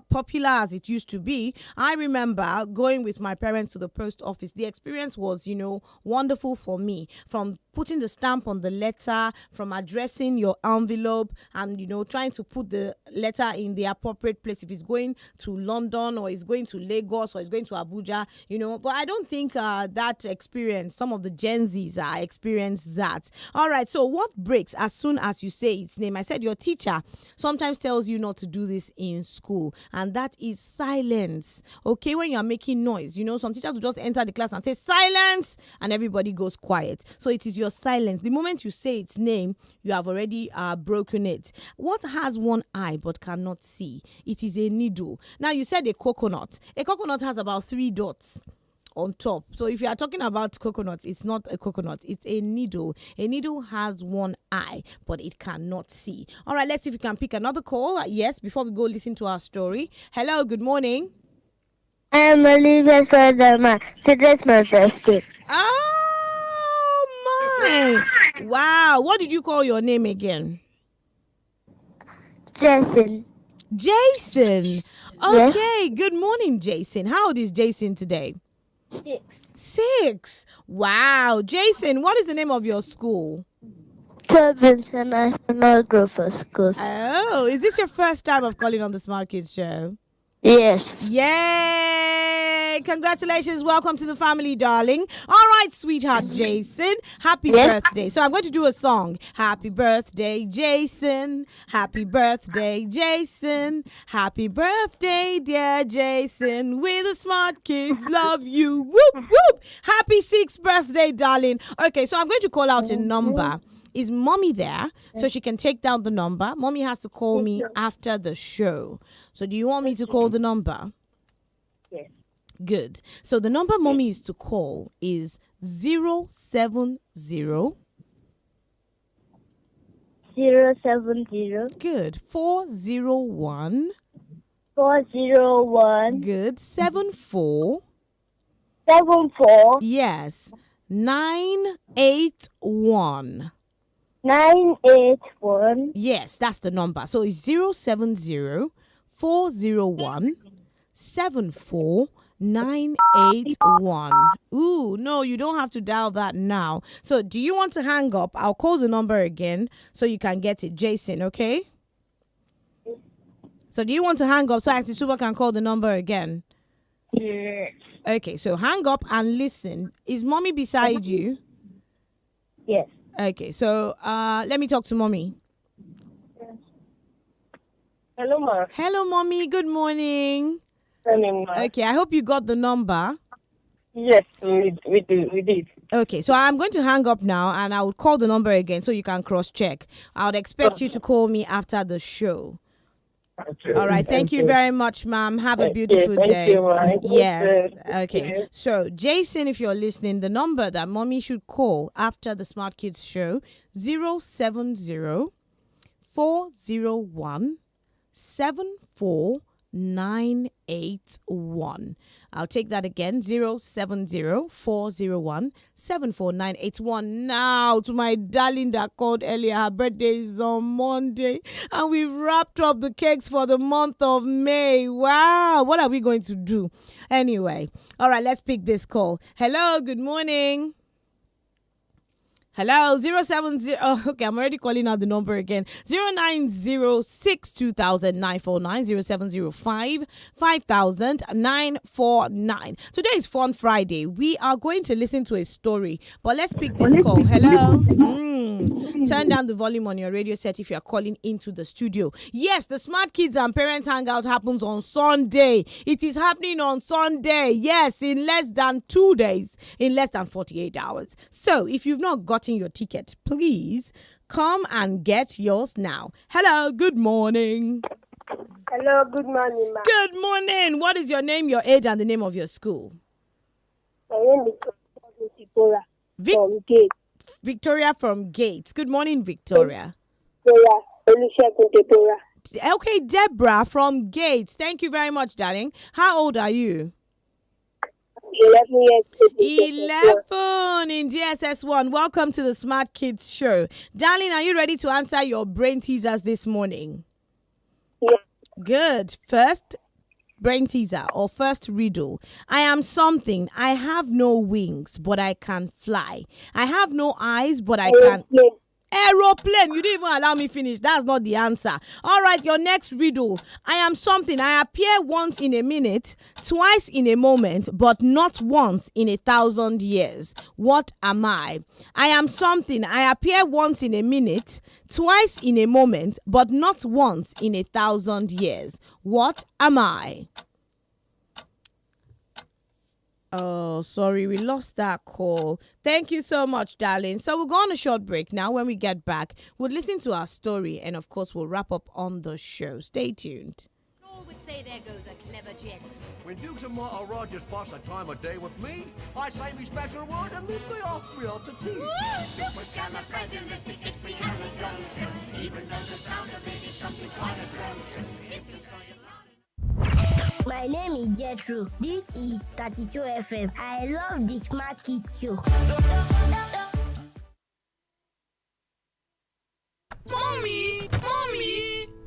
popular as it used to be. I remember going with my parents to the post office. The experience was, wonderful for me. From putting the stamp on the letter, from addressing your envelope, and trying to put the letter in the appropriate place if it's going to London or it's going to Lagos or it's going to Abuja. But I don't think that experience. Some of the Gen Zs experience that. All right. So what breaks as soon as you say its name? I said your teacher sometimes tells you not to do this in school, and that is silence. Okay, when you are making noise, some teachers will just enter the class and say silence, and everybody goes quiet. So it is your silence. The moment you say its name, you have already broken it. What has one eye but cannot see? It is a needle. Now you said a coconut. A coconut has about 3 dots on top. So if you are talking about coconuts, it's not a coconut, it's a needle. A needle has one eye, but it cannot see. All right, let's see if we can pick another call. Yes, before we go listen to our story. Hello, good morning. I am Olivia Sodama. Today's my birthday. Oh my! Wow, what did you call your name again? Jason. Jason. Okay, Yes. good morning, Jason. How old is Jason today? 6. Wow. Jason, what is the name of your school? Tobin's International Group of Schools. Oh, is this your first time of calling on the Smart Kids Show? Yes. Yay! Congratulations. Welcome to the family, darling. All right, sweetheart Jason. Happy Yes. birthday. So I'm going to do a song. Happy birthday, Jason. Happy birthday, Jason. Happy birthday, dear Jason. We the Smart Kids love you. Whoop, whoop. Happy 6th birthday, darling. Okay, so I'm going to call out a number. Is mommy there so she can take down the number? Mommy has to call me after the show. So do you want me to call the number? Yes. Good. So the number mommy is to call is 070. 070 Good. 401. 401 Good. 74. 74 Yes. 981. 981 Yes, that's the number. So it's 070 401 74981. Ooh, no, you don't have to dial that now. So do you want to hang up? I'll call the number again so you can get it. Jason, okay? So do you want to hang up so Auntie Super can call the number again? Yes. Okay, so hang up and listen. Is mommy beside you? Yes. Okay, so let me talk to mommy. Hello, ma. Hello, mommy. Good morning. Hello, ma. Okay, I hope you got the number. Yes, we did. Okay, so I'm going to hang up now and I will call the number again so you can cross-check. I would expect you to call me after the show. Okay. All right, thank you very much, ma'am. Have a beautiful day. You, ma. Yes, Thank okay. you. So, Jason, if you're listening, the number that mommy should call after the Smart Kids Show, 070 401 74981. I'll take that again, 070 401 74981. Now, to my darling that called earlier, her birthday is on Monday, and we've wrapped up the cakes for the month of May. Wow, what are we going to do? Anyway, all right, let's pick this call. Hello, good morning. Hello, 070. Oh, okay, I'm already calling out the number again. 0906 2000 949 0705 5000 949. Today is Fun Friday. We are going to listen to a story, but let's pick this call. Hello. Turn down the volume on your radio set if you are calling into the studio. Yes, the Smart Kids and Parents Hangout happens on Sunday. It is happening on Sunday. Yes, in less than 2 days, in less than 48 hours. So if you've not gotten your ticket, please come and get yours now. Hello, good morning. Hello, good morning, ma. Good morning. What is your name, your age, and the name of your school? My name is Victoria from Gate. Victoria from Gates. Good morning, Victoria. Okay, Deborah from Gates. Thank you very much, darling. How old are you? 11 years. 11 in GSS1. Welcome to the Smart Kids Show. Darling, are you ready to answer your brain teasers this morning? Yes. Good. First brain teaser or first riddle. I am something. I have no wings, but I can fly. I have no eyes, but I can. Aeroplane. You didn't even allow me finish. That's not the answer. All right, your next riddle. I am something. I appear once in a minute, twice in a moment, but not once in 1,000 years. What am I? I am something. I appear once in a minute, twice in a moment, but not once in 1,000 years. What am I? Oh, sorry, we lost that call. Thank you so much, darling. So we'll go on a short break now. When we get back, we'll listen to our story and, of course, we'll wrap up on the show. Stay tuned. All would say there goes a clever gent. When Dukes and Martha Rogers pass a time of day with me, I say me special word and then they ask me out to tea. Supercalifragilisticexpialidocious. Even though the sound of it is something quite atrocious. If you saw it loud. My name is Jethro. This is 32 FM. I love the Smartkids Show. Mommy,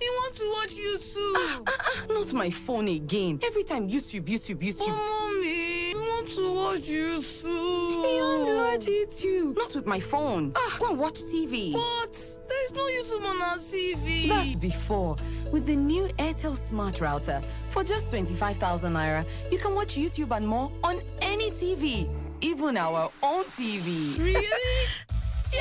you want to watch YouTube? Not my phone again. Every time YouTube. Oh, mommy, we want to watch YouTube. You want to watch YouTube? Not with my phone. Go and watch TV. What? There's no YouTube on our TV. That's before. With the new AUNT'L Smart Router, for just 25,000 naira, you can watch YouTube and more on any TV, even our own TV. Really? Yay!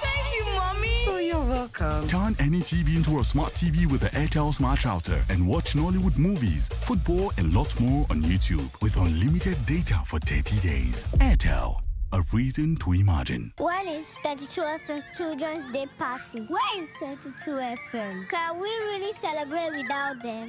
Thank you, Mommy. Oh, you're welcome. Turn any TV into a smart TV with the AUNT'L Smart Router and watch Nollywood movies, football, and lots more on YouTube with unlimited data for 30 days. AUNT'L, a reason to imagine. When is 32 FM Children's Day Party? Where is 32 FM? Can we really celebrate without them?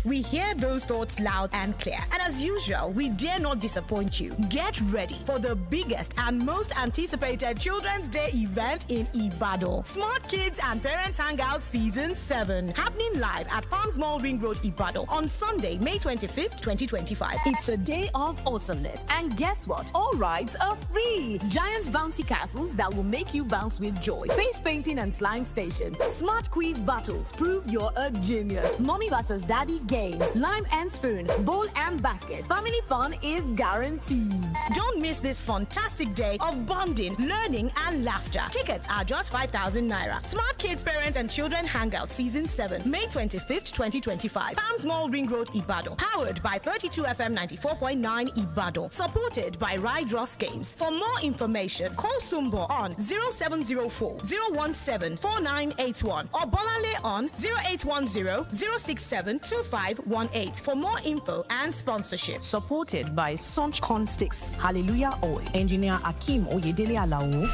We hear those thoughts loud and clear. And as usual, we dare not disappoint you. Get ready for the biggest and most anticipated Children's Day event in Ibadan. Smart Kids and Parents Hangout Season 7. Happening live at Palms Mall Ring Road, Ibadan on Sunday, May 25th, 2025. It's a day of awesomeness. And guess what? All rides are free. Giant bouncy castles that will make you bounce with joy. Face painting and slime station. Smart quiz battles. Prove you're a genius. Mommy versus Daddy games, lime and spoon, bowl and basket. Family fun is guaranteed. Don't miss this fantastic day of bonding, learning, and laughter. Tickets are just 5,000 naira. Smart Kids Parents and Children Hangout Season 7, May 25th, 2025. Palms Mall Ring Road, Ibadan. Powered by 32 FM 94.9 Ibadan. Supported by Rydros Games. For more information, call SUMBO on 0704 017 4981 or Bolale on 0810 067 2518 for more info and sponsorship. Supported by Sunch Corn Sticks, Hallelujah Oil, Engineer Akim Oyedele Alawo.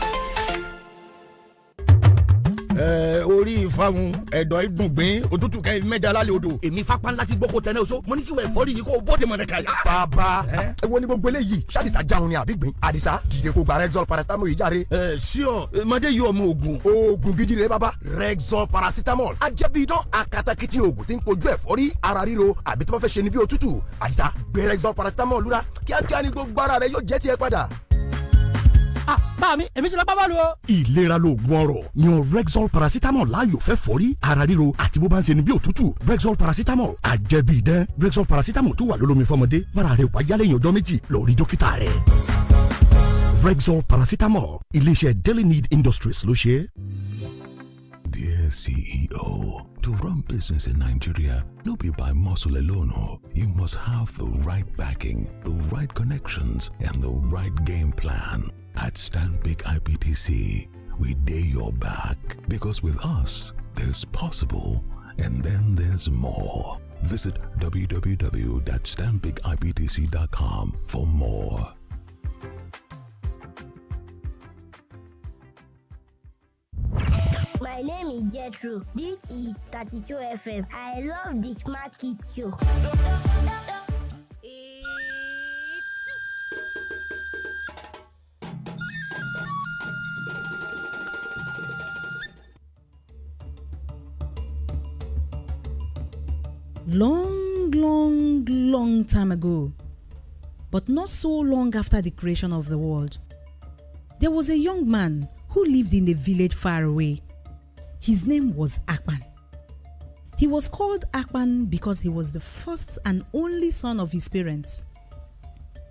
Orí ìfàmù ẹ̀dọ̀ ìdùngbìn òtútù kẹ́ mẹ́jà lálẹ́ odò èmi fapá ńlá ti gbóko tẹ́lẹ̀ oṣó mo ní kí wọ́n ẹ̀fọ́rí yìí kó o bóde mọ̀nà kàyà. Bàbá ẹ wo ni gbogbo eléyìí ṣàdìsá jáun ni àbígbìn àdìsá dìde kó gba Rexall paracetamol yìí járe. Ṣíọ mọdé yìí ọmọ oògùn gidi rẹ bàbá Rexall paracetamol ajẹ́bí idán akatakiti oògùn tí ń kojú ẹ̀fọ́rí ara ríro àbí tó bá fẹ́ ṣe ni bí òtútù àdìsá gbé Rexall paracetamol lura kíákíá ni gbogbo ara rẹ yóò jẹ́ tiẹ̀ padà. Bá mi, èmi ṣe lọ bá bá lu o. Ìlera lóògùn ọrọ̀ yan Rexall paracetamol láàyò fẹ́ fọ́rí ara ríro àti bó bá ń ṣe ni bí òtútù. Rexall paracetamol àjẹbí idán. Rexall paracetamol tó wà lólómi fọmọdé bára rẹ̀ wá yálẹ̀ yàn ọjọ́ méjì lọ rí dókítà rẹ̀. Rexall paracetamol iléeṣẹ́ Daily Need Industries ló ṣe. Dear CEO, to run business in Nigeria, no be by muscle alone. You must have the right backing, the right connections, and the right game plan. At Stanbic IBTC, we day your back because with us, there's possible and then there's more. Visit www.stanbicibtc.com for more. My name is Jethro. This is 32 FM. I love the Smartkids Show. Long time ago, but not so long after the creation of the world, there was a young man who lived in a village far away. His name was Akpan. He was called Akpan because he was the first and only son of his parents.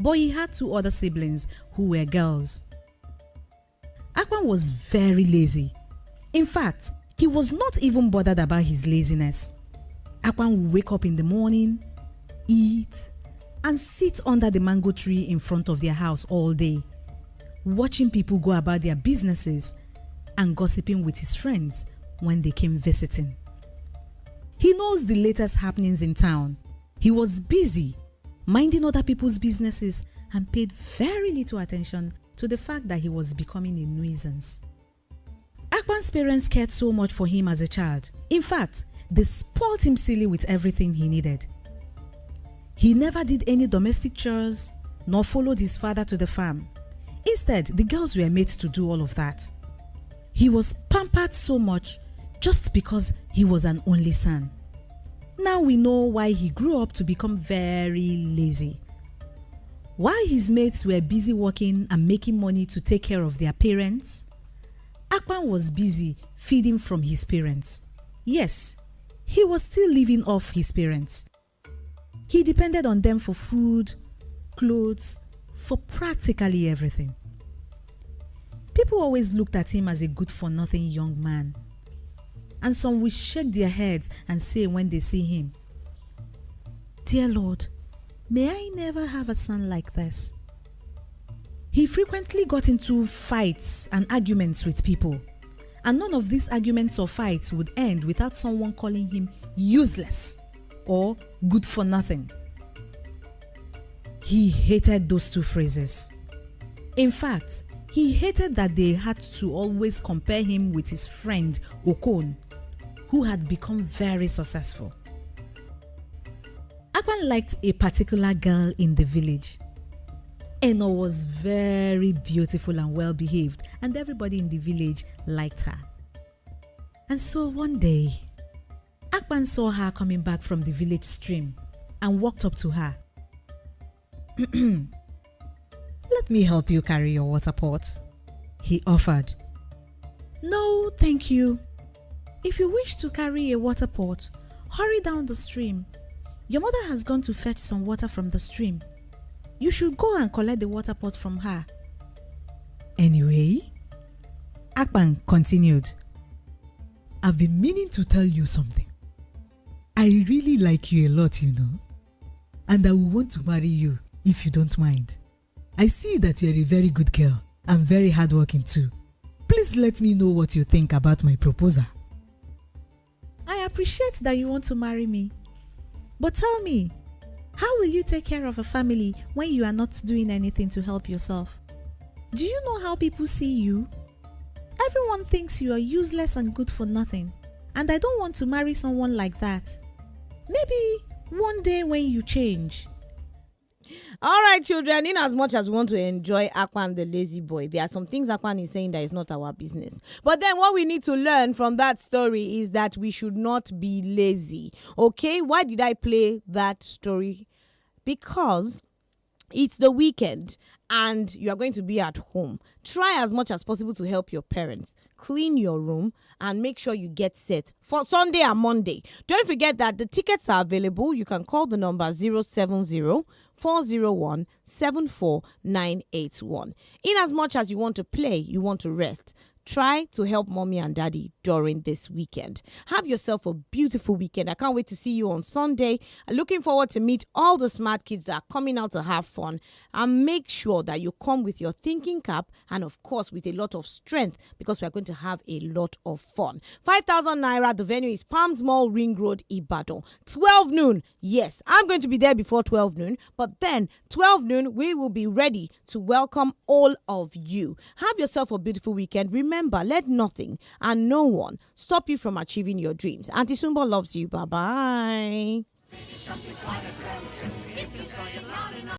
But he had 2 other siblings who were girls. Akpan was very lazy. In fact, he was not even bothered about his laziness. Akpan would wake up in the morning, eat, and sit under the mango tree in front of their house all day, watching people go about their businesses and gossiping with his friends when they came visiting. He knows the latest happenings in town. He was busy minding other people's businesses and paid very little attention to the fact that he was becoming a nuisance. Akpan's parents cared so much for him as a child. In fact, they spoiled him silly with everything he needed. He never did any domestic chores, nor followed his father to the farm. Instead, the girls were made to do all of that. He was pampered so much just because he was an only son. Now we know why he grew up to become very lazy. While his mates were busy working and making money to take care of their parents, Akpan was busy feeding from his parents. Yes, he was still living off his parents. He depended on them for food, clothes, for practically everything. People always looked at him as a good-for-nothing young man. And some will shake their heads and say when they see him, "Dear Lord, may I never have a son like this." He frequently got into fights and arguments with people, and none of these arguments or fights would end without someone calling him useless or good for nothing. He hated those 2 phrases. In fact, he hated that they had to always compare him with his friend Okon, who had become very successful. Akpan liked a particular girl in the village. Eno was very beautiful and well behaved, and everybody in the village liked her. And so one day, Akpan saw her coming back from the village stream and walked up to her. "Let me help you carry your water pot," he offered. "No, thank you. If you wish to carry a water pot, hurry down the stream. Your mother has gone to fetch some water from the stream. You should go and collect the water pot from her." Anyway, Akpan continued, "I've been meaning to tell you something. I really like you a lot, you know, and I will want to marry you if you don't mind. I see that you're a very good girl and very hardworking too. Please let me know what you think about my proposal." "I appreciate that you want to marry me. But tell me, how will you take care of a family when you are not doing anything to help yourself? Do you know how people see you? Everyone thinks you are useless and good for nothing, and I don't want to marry someone like that. Maybe one day when you change." All right, children, in as much as we want to enjoy Akpan the lazy boy, there are some things Akpan is saying that is not our business. But then what we need to learn from that story is that we should not be lazy. Okay, why did I play that story? Because it's the weekend and you are going to be at home. Try as much as possible to help your parents. Clean your room and make sure you get set for Sunday and Monday. Don't forget that the tickets are available. You can call the number 070-401-74981. In as much as you want to play, you want to rest, try to help mommy and daddy during this weekend. Have yourself a beautiful weekend. I can't wait to see you on Sunday. I'm looking forward to meet all the smart kids that are coming out to have fun. And make sure that you come with your thinking cap and of course with a lot of strength, because we're going to have a lot of fun. 5,000 naira. The venue is Palms Mall, Ring Road, Ibadan. 12 noon. Yes, I'm going to be there before 12 noon. But then 12 noon, we will be ready to welcome all of you. Have yourself a beautiful weekend. Remember, let nothing and no one stop you from achieving your dreams. Auntie SUMBO loves you. Bye-bye.